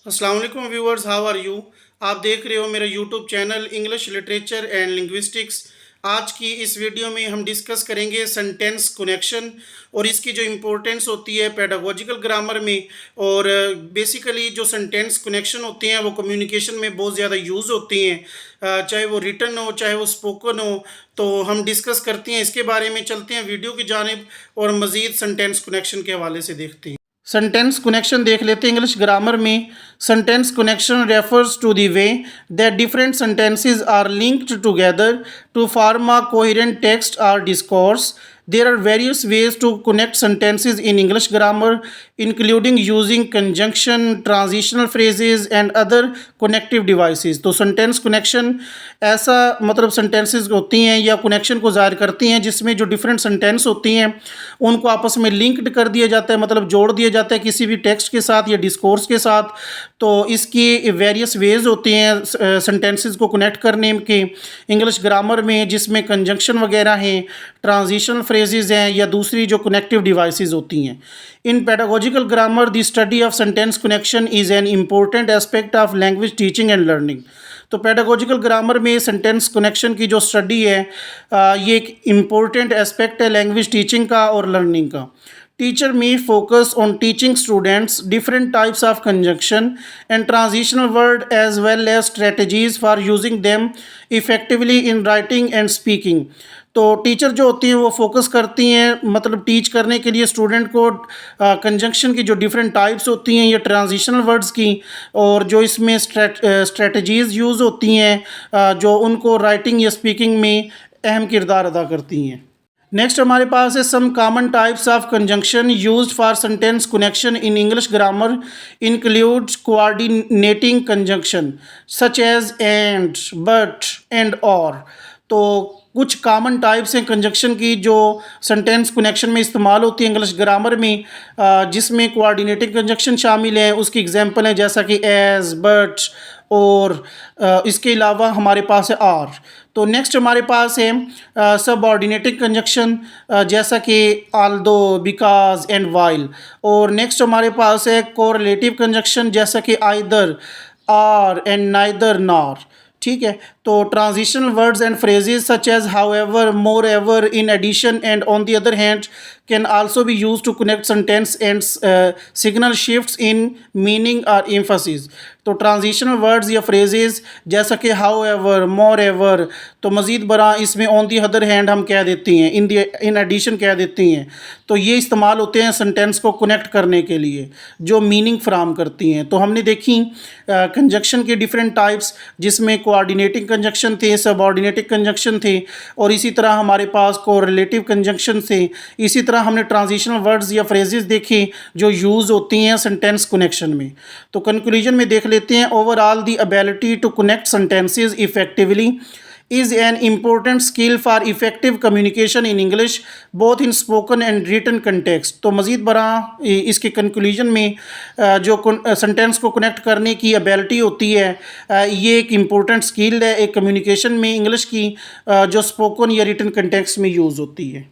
अस्सलाम वालेकुम viewers, how are you. आप देख रहे हो मेरा YouTube channel English literature and linguistics. आज की इस वीडियो में हम डिस्कस करेंगे सेंटेंस कनेक्शन और इसकी जो इम्पोर्टेंस होती है पेडागोजिकल ग्रामर में। और बेसिकली जो सेंटेंस कनेक्शन होते हैं वो कम्युनिकेशन में बहुत ज़्यादा यूज़ होती हैं, चाहे वो रिटन हो चाहे वो स्पोकन हो। तो हम डिस्कस करते हैं इसके बारे में। चलते हैं वीडियो की जानिब और मज़ीद सेंटेंस कनेक्शन के हवाले से देखते हैं। सेंटेंस कनेक्शन देख लेते हैं इंग्लिश ग्रामर में। Sentence connection refers to the way that different sentences are linked together to form a coherent text और discourse. There are various ways to connect sentences in English grammar, including using conjunction, transitional phrases, and other connective devices. तो sentence connection ऐसा मतलब sentences होती हैं या connection को ज़ाहिर करती हैं जिसमें जो different sentence होती हैं उनको आपस में linked कर दिया जाता है, मतलब जोड़ दिया जाता है किसी भी text के साथ या discourse के साथ। तो इसकी various ways होती हैं sentences को connect करने के इंग्लिश ग्रामर में, जिसमें conjunction वगैरह हैं, ट्रांजिशनल फ्रेजेस हैं या दूसरी जो कनेक्टिव डिवाइसेस होती हैं। In pedagogical grammar the study of sentence connection is an important aspect of language teaching and learning. तो पेडागोजिकल ग्रामर में सेंटेंस कनेक्शन की जो स्टडी है ये एक इम्पोर्टेंट एस्पेक्ट है लैंग्वेज टीचिंग का और लर्निंग का। Teacher may focus on teaching students different types of conjunction and transitional word as well as strategies for using them effectively in writing and speaking. तो teacher जो होती हैं वो focus करती हैं मतलब टीच करने के लिए स्टूडेंट को कंजंक्शन की जो डिफरेंट टाइप्स होती हैं या ट्रांजिशनल वर्ड्स की, और जो इसमें स्ट्रेटजीज़ यूज़ होती हैं जो उनको राइटिंग या स्पीकिंग में अहम किरदार अदा करती हैं। नेक्स्ट हमारे पास है some common types of conjunction used for sentence connection in English grammar includes coordinating conjunction such as and, but, and, or. तो कुछ कॉमन टाइप्स हैं कंजंक्शन की जो सेंटेंस कनेक्शन में इस्तेमाल होती है इंग्लिश ग्रामर में, जिसमें कोऑर्डिनेटिंग कंजंक्शन शामिल है। उसकी एग्जांपल है जैसा कि एज, बट, और इसके अलावा हमारे पास है आर। तो नेक्स्ट हमारे पास है सबऑर्डिनेटिंग कंजंक्शन जैसा कि आल्दो, बिकॉज, एंड वाइल। और नेक्स्ट हमारे पास है कोरिलेटिव कंजंक्शन जैसा कि either, or, and neither, nor. ठीक है। तो transitional words and phrases such as however, moreover, in addition, and on the other hand can also be used to connect sentence and signal shifts in meaning or emphasis. तो transitional words या phrases जैसा कि however, moreover, तो मज़ीद बरा इसमें on the other hand हम कह देती हैं, in addition कह देती हैं। तो ये इस्तेमाल होते हैं सेंटेंस को कनेक्ट करने के लिए जो मीनिंग फ्राहम करती हैं। तो हमने देखी कंजक्शन के डिफरेंट टाइप्स जिसमें कोऑर्डिनेटिंग कंजक्शन थे, सबऑर्डिनेटिंग कंजक्शन थे, और इसी तरह हमारे पास कोरिलेटिव कंजक्शन थे। इसी तरह हमने ट्रांजिशनल वर्ड्स या फ्रेजेस देखे जो यूज़ होती हैं सेंटेंस कनेक्शन में। तो कंक्लूजन में देख लेते हैं, overall the ability to connect sentences effectively is an important skill for effective communication in English both in spoken and written context. तो मज़ीद बरा इसके कंक्लूजन में जो सेंटेंस को कनेक्ट करने की एबिलिटी होती है ये एक इम्पोर्टेंट स्किल है एक कम्युनिकेशन में इंग्लिश की जो स्पोकन या रिटन कंटेक्स्ट में यूज़ होती है।